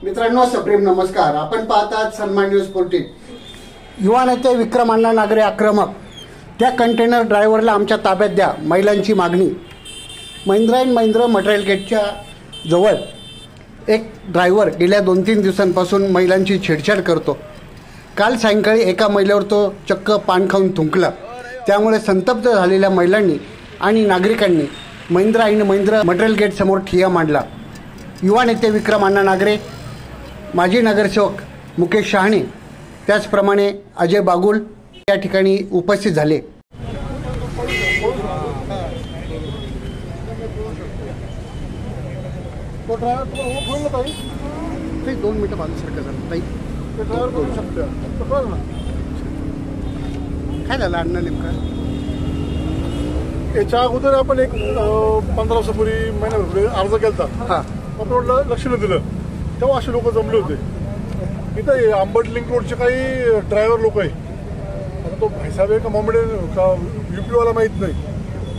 मित्रांनो, सप्रेम नमस्कार। आपण पाहतात सन्मान न्यूज 14। युवा नेते विक्रम अण्णा नागरे आक्रमक, त्या कंटेनर ड्रायव्हरला आमच्या ताब्यात द्या, महिलांची मागणी। महिंद्रा अँड महिंद्रा मटेरियल गेटच्या जवळ एक ड्रायव्हर गेल्या 2-3 दिवसांपासून महिलांची छेडछाड करतो। काल सायंकाळी एका महिलेवर तो चक्क पान खाऊन थुंकला। त्यामुळे संतप्त झालेल्या महिलांनी आणि नागरिकांनी Mahindra and Mahindra material gate समोर ठिय्या मांडला। युवा नेते विक्रम अण्णा नागरे, माजी नगरसेवक मुकेश शहाणे, त्याचप्रमाणे अजय बागुल या ठिकाणी उपस्थित झाले। ते 2 मिनिटं बाजूसारखं झालं ताई, काय झालं अण्णा नेमकं? याच्या अगोदर आपण एक 15 वर्षापूर्वी महिन्यापूर्वी अर्ज केला होता। आपण रोडला लक्ष न दिलं तेव्हा असे लोक जमले होते। इथं आंबट लिंक रोडचे काही ड्रायव्हर लोक आहे, आता तो भाईसाहेब आहे का मुंबई का UP-वाला माहीत नाही,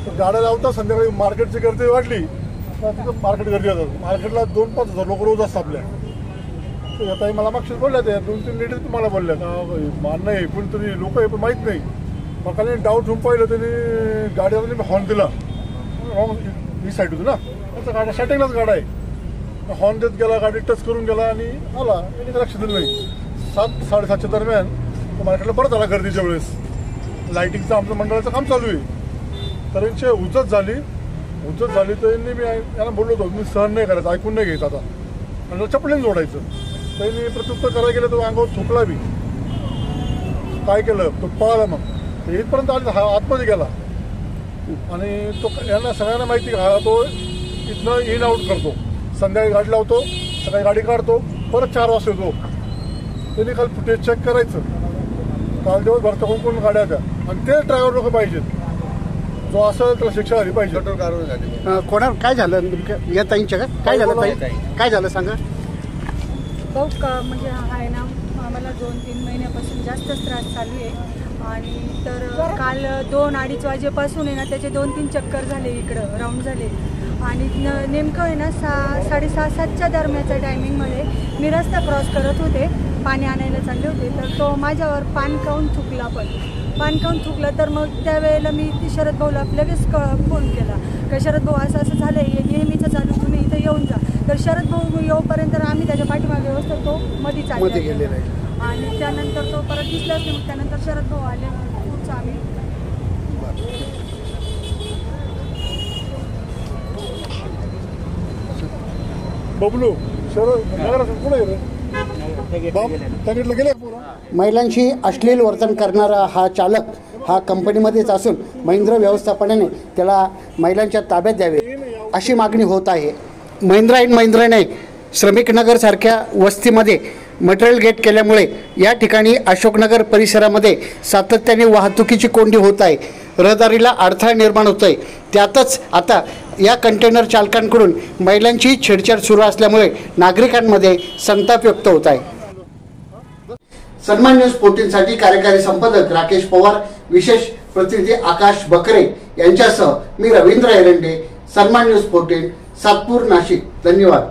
तर गाड्या लावतात। संध्याकाळी मार्केटची गर्दी वाढली तर तिथं मार्केट गर्दी होतात। मार्केटला 2-5 हजार लोक रोज असतात आपल्या। तर आता मला मागशीच बोलल्या, त्या 2-3 लेडीज तुम्हाला बोलल्या का मान्य आहे, कोणतरी लोक आहे पण माहीत नाही। मग खाली डाऊट होऊन पाहिलं, त्यांनी गाडीवर हॉर्न दिला, रॉंग ही साईड होती ना, त्याचा गाड्या स्टार्टिंगलाच गाडा आहे, हॉर्न देत गेला, गाडी टच करून गेला आणि आला। यांनी लक्ष दिलं नाही। 7-7:30च्या दरम्यान मार्केटला परत आला गर्दीच्या वेळेस। लाईटिंगचं आमचं मंडळाचं काम चालू आहे, तर यांची उजत झाली तर यांनी मी यांना बोललो होतो, मी सहन नाही करायचं, ऐकून नाही घ्यायचं आता, आणि चपलीने जोडायचं। त्यांनी प्रत्युत्तर करायला गेलं तो अंगावर थुकला बी। काय केलं, तो पळाला। मग इथपर्यंत हा आतमध्ये गेला आणि तो यांना सगळ्यांना माहिती हा तो इथनं इन आउट करतो, संध्याकाळी गाडी लावतो, सकाळी गाडी काढतो, परत 4 वाजता येतो। त्यांनी काल फुटेज चेक करायचं, काल दिवसभर कोण गाड्या द्या, आणि ते ड्रायव्हर लोक पाहिजेत, जो असं त्याला शिक्षा झाली पाहिजे। कठोर कारवाई झाली। कोणा काय झालं नेमकं या ताईंच्या? काय झालं ताई, काय झालं सांगा? म्हणजे आहे ना, आम्हाला 2-3 महिन्यापासून जास्तच त्रास चालू आहे। आणि तर काल 2-2:30 वाजेपासून आहे ना, त्याचे 2-3 चक्कर झाले, इकडं राऊंड झाले। आणि नेमकं आहे ना 6:30-7च्या दरम्यानच्या टायमिंगमध्ये मी रस्ता क्रॉस करत होते, पाणी आणायला चालले होते, तर तो माझ्यावर पान खाऊन थुकला। पान खाऊन थुकला तर मग त्यावेळेला मी शरद भाऊला लगेच फोन केला का शरद भाऊ असं झालं आहे, नेहमीचं चालू, तुम्ही इथं येऊन जा। तर शरद भाऊ येऊपर्यंत आम्ही त्याच्या पाठीमागे बसतो, तो मध्ये चालला आणि त्यानंतर तो परत दिसलाच नाही। मग त्यानंतर शरद भाऊ आले, पुढचं आम्ही बबलू महिलांशी अश्लील वर्तन करणारा हा चालक हा कंपनीमध्येच असून महिंद्रा व्यवस्थापनाने त्याला महिलांच्या ताब्यात द्यावे अशी मागणी होत आहे। महिंद्रा अँड महिंद्राने श्रमिक नगर सारख्या वस्तीमध्ये मटेरियल गेट केल्यामुळे या ठिकाणी अशोकनगर परिसरामध्ये सातत्याने वाहतुकीची कोंडी होत आहे, रहदारीला अडथळा निर्माण होत आहे। त्यातच आता या कंटेनर चालकांकडून महिलांची छेडछाड सुरू असल्यामुळे नागरिकांमध्ये संताप व्यक्त होत आहे। सन्मान न्यूज 14 साठी कार्यकारी संपादक राकेश पवार, विशेष प्रतिनिधी आकाश बकरे यांच्यासह मी रवींद्र एरंडे, सन्मान न्यूज 14, सातपूर, नाशिक। धन्यवाद।